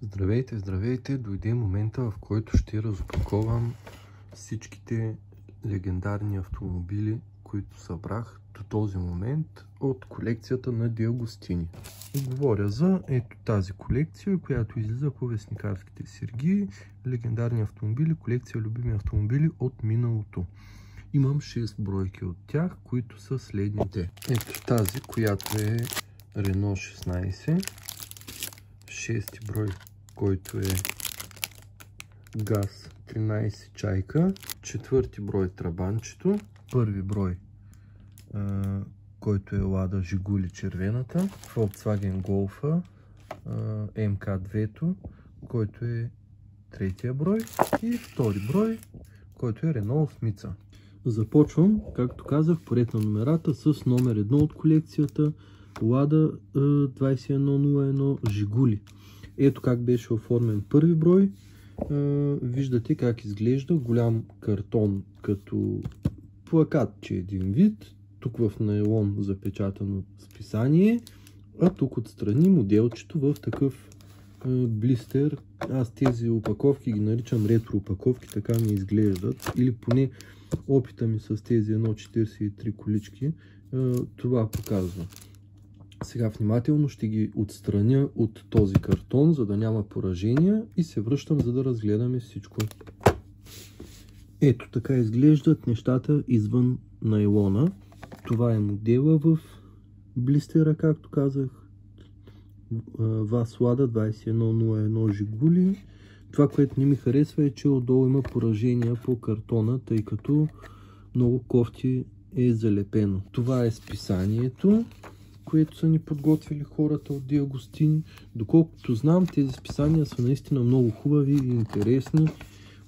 Здравейте, здравейте! Дойде момента, в който ще разопаковам всичките легендарни автомобили, които събрах до този момент от колекцията на Ди Агостини. Говоря за ето тази колекция, която излиза по вестникарските сергии. Легендарни автомобили, колекция любими автомобили от миналото. Имам 6 бройки от тях, които са следните. Ето тази, която е Renault 16. 6 брой, който е ГАЗ 13 Чайка, 4 брой Трабанчето, първи брой, който е Лада Жигули червената, Volkswagen Golf МК2, който е третия брой, и втори брой, който е Renault 8. Започвам, както казах, поред на номерата с номер 1 от колекцията Лада 2101 Жигули. Ето как беше оформен първи брой. Виждате как изглежда. Голям картон като плакат, че един вид. Тук в найлон запечатано списание. А тук отстрани моделчето в такъв блистер. Аз тези опаковки ги наричам ретро опаковки, така ми изглеждат. Или поне опита ми с тези 1.43 колички това показва. Сега внимателно ще ги отстраня от този картон, за да няма поражения, и се връщам, за да разгледаме всичко. Ето така изглеждат нещата извън найлона. Това е модела в блистера, както казах. ВАЗ Лада 2101 Жигули. Това, което не ми харесва, е, че отдолу има поражения по картона, тъй като много кофти е залепено. Това е списанието, което са ни подготвили хората от Ди Агостини. Доколкото знам, тези списания са наистина много хубави и интересни.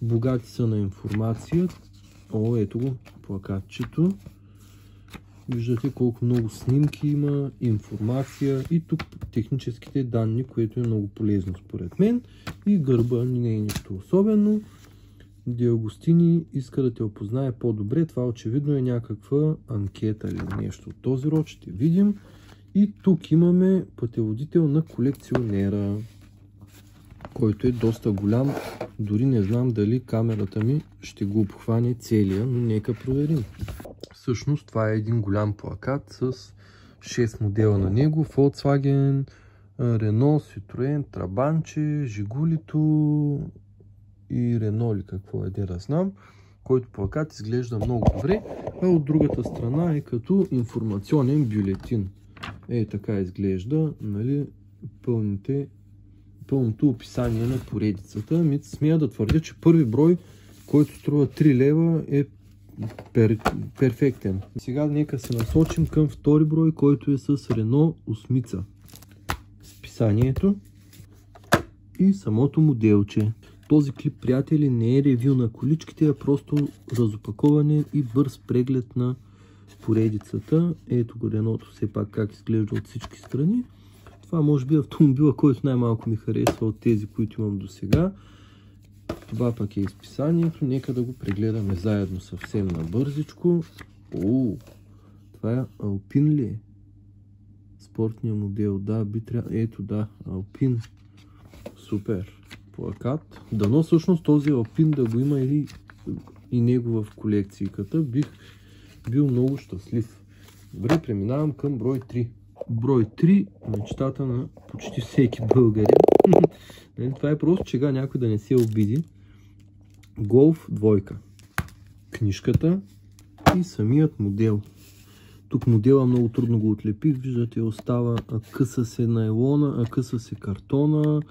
Богати са на информация. О, ето го, плакатчето. Виждате колко много снимки има, информация и тук техническите данни, което е много полезно според мен. И гърба не е нищо особено. Ди Агостини иска да те опознае по-добре. Това очевидно е някаква анкета или нещо от този род. Ще видим. И тук имаме пътеводител на колекционера, който е доста голям. Дори не знам дали камерата ми ще го обхване целия, но нека проверим. Всъщност това е един голям плакат с 6 модела на него. Volkswagen, Renault, Citroen, Трабанче, Жигулито и Renault ли какво е, да знам. Който плакат изглежда много добре, а от другата страна е като информационен бюлетин. Е, така изглежда, нали, пълното описание на поредицата. Смея да твърдя, че първи брой, който струва 3 лева, е перфектен. Сега нека се насочим към втори брой, който е с Renault 8. Списанието и самото моделче. Този клип, приятели, не е ревю на количките, а просто разопаковане и бърз преглед на поредицата. Ето го Renault все пак как изглежда от всички страни. Това може би е автомобила, който най-малко ми харесва от тези, които имам до сега. Това пък е изписанието. Нека да го прегледаме заедно съвсем набързичко. О, това е Alpine ли е? Спортния модел. Да, би трябвало. Ето да, Alpine. Супер. Плакат. Дано всъщност този Alpine да го има и него в колекцията. Бих бил много щастлив. Добре, преминавам към брой 3. Брой 3, мечтата на почти всеки българин. Това е просто чега, някой да не се обиди. Golf 2. Книжката и самият модел. Тук модела много трудно го отлепих. Виждате, остава, къса се найлона, къса се картона.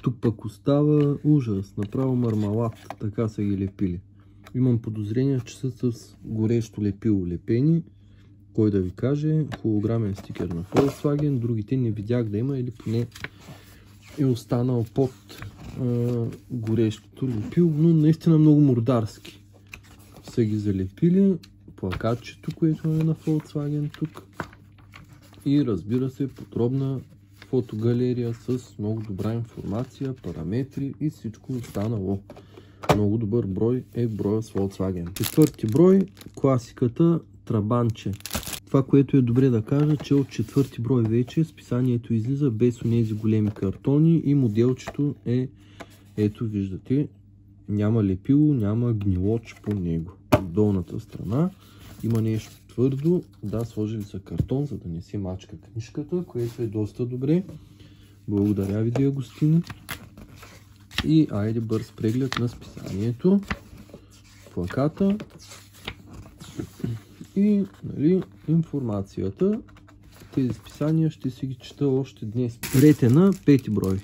Тук пък остава ужас. Направо мармалат. Така са ги лепили. Имам подозрение, че са с горещо лепило лепени. Кой да ви каже? Холограмен стикер на Volkswagen. Другите не видях да има, или поне е останал под горещото лепило, но наистина много мордарски са ги залепили. Плакатчето, което е на Volkswagen тук. И разбира се, подробна фотогалерия с много добра информация, параметри и всичко останало. Много добър брой е броя с Volkswagen. Четвърти брой, класиката Трабанче. Това, което е добре да кажа, че от 4-ти брой вече списанието излиза без онези големи картони и моделчето е, ето виждате, няма лепило, няма гнилоч по него. От долната страна има нещо твърдо, да, сложили са картон, за да не се мачка книжката, което е доста добре. Благодаря ви, Диагостини. И айде бърз преглед на списанието, плаката и информацията. Тези списания ще си ги чета още днес. Рете на 5-ти брой.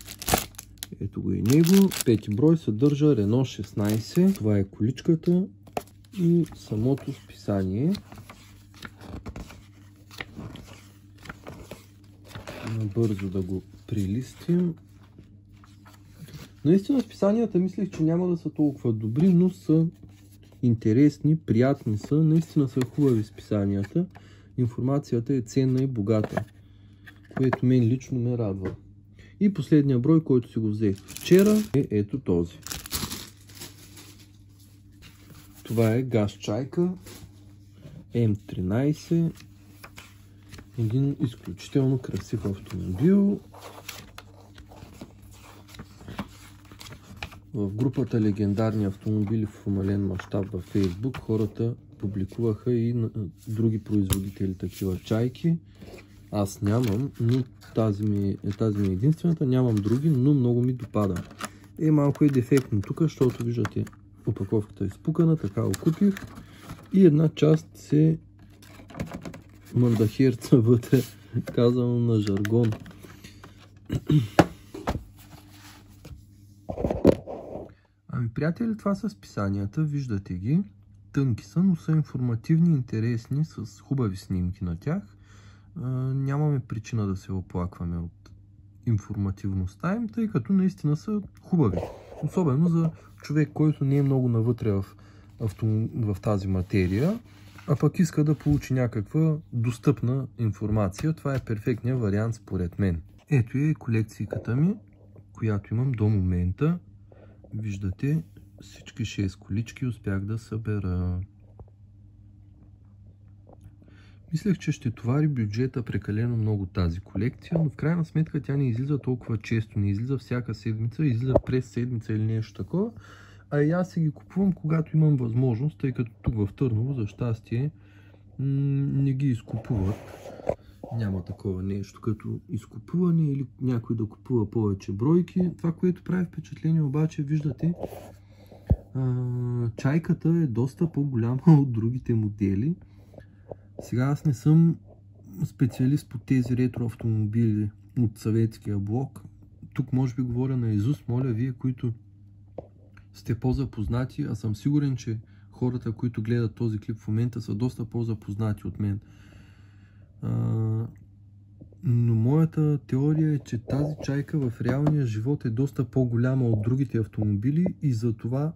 Ето го и него. 5-ти брой съдържа Рено 16. Това е количката и самото списание. Бързо да го прилистим. Наистина списанията мислех, че няма да са толкова добри, но са интересни, приятни са. Наистина са хубави списанията. Информацията е ценна и богата, което мен лично ме радва. И последния брой, който си го взех вчера, е ето този. Това е Газ Чайка М13. Един изключително красив автомобил. В групата Легендарни автомобили в формален мащаб във Facebook хората публикуваха и на други производители такива чайки. Аз нямам, но тази ми е единствената. Нямам други, но много ми допада. Малко е дефектно тук, защото виждате опаковката е спукана, така го купих. И една част се мандахерца вътре, казано на жаргон. Ами, приятели, това са списанията, виждате ги. Тънки са, но са информативни, интересни, с хубави снимки на тях. Нямаме причина да се оплакваме от информативността им, тъй като наистина са хубави. Особено за човек, който не е много навътре в тази материя, а пък иска да получи някаква достъпна информация. Това е перфектният вариант според мен. Ето е колекцията ми, която имам до момента. Виждате, всички 6 колички успях да събера. Мислех, че ще товари бюджета прекалено много тази колекция, но в крайна сметка тя не излиза толкова често, не излиза всяка седмица, излиза през седмица или нещо такова. А и аз си ги купувам, когато имам възможност, тъй като тук в Търново, за щастие, не ги изкупуват. Няма такова нещо като изкупуване или някой да купува повече бройки. Това, което прави впечатление обаче, виждате, чайката е доста по-голяма от другите модели. Сега аз не съм специалист по тези ретро автомобили от съветския блок. Тук може би говоря наизуст. Моля вие, които сте по-запознати, аз съм сигурен, че хората, които гледат този клип в момента, са доста по-запознати от мен. Но моята теория е, че тази чайка в реалния живот е доста по-голяма от другите автомобили и затова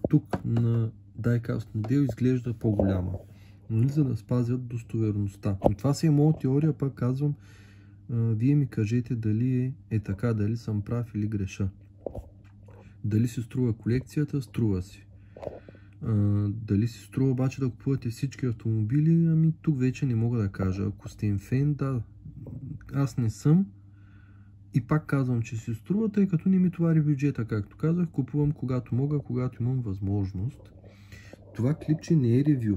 тук на Diecast модел изглежда по-голяма. За да спазят достоверността. Но това си е моя теория, пак казвам, вие ми кажете дали е така, дали съм прав или греша. Дали си струва колекцията, струва си. Дали си струва обаче да купувате всички автомобили, ами тук вече не мога да кажа. Ако сте им фен, да, аз не съм. И пак казвам, че си струва, тъй като не ми товари бюджета, както казах, купувам когато мога, когато имам възможност. Това клипче не е ревю.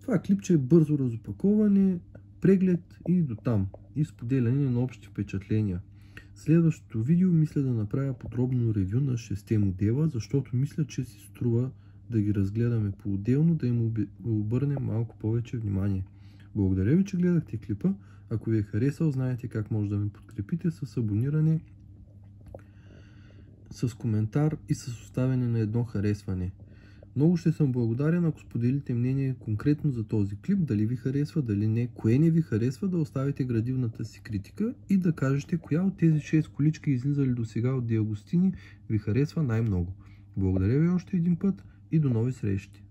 Това клипче е бързо разопаковане, преглед и до там. И споделяне на общи впечатления. Следващото видео мисля да направя подробно ревю на 6 модела, защото мисля, че си струва да ги разгледаме по-отделно, да им обърнем малко повече внимание. Благодаря ви, че гледахте клипа. Ако ви е харесал, знаете как може да ме подкрепите с абониране, с коментар и с оставяне на едно харесване. Много ще съм благодарен, ако споделите мнение конкретно за този клип, дали ви харесва, дали не, кое не ви харесва, да оставите градивната си критика и да кажете коя от тези 6 колички излизали до сега от Диагостини ви харесва най-много. Благодаря ви още един път и до нови срещи!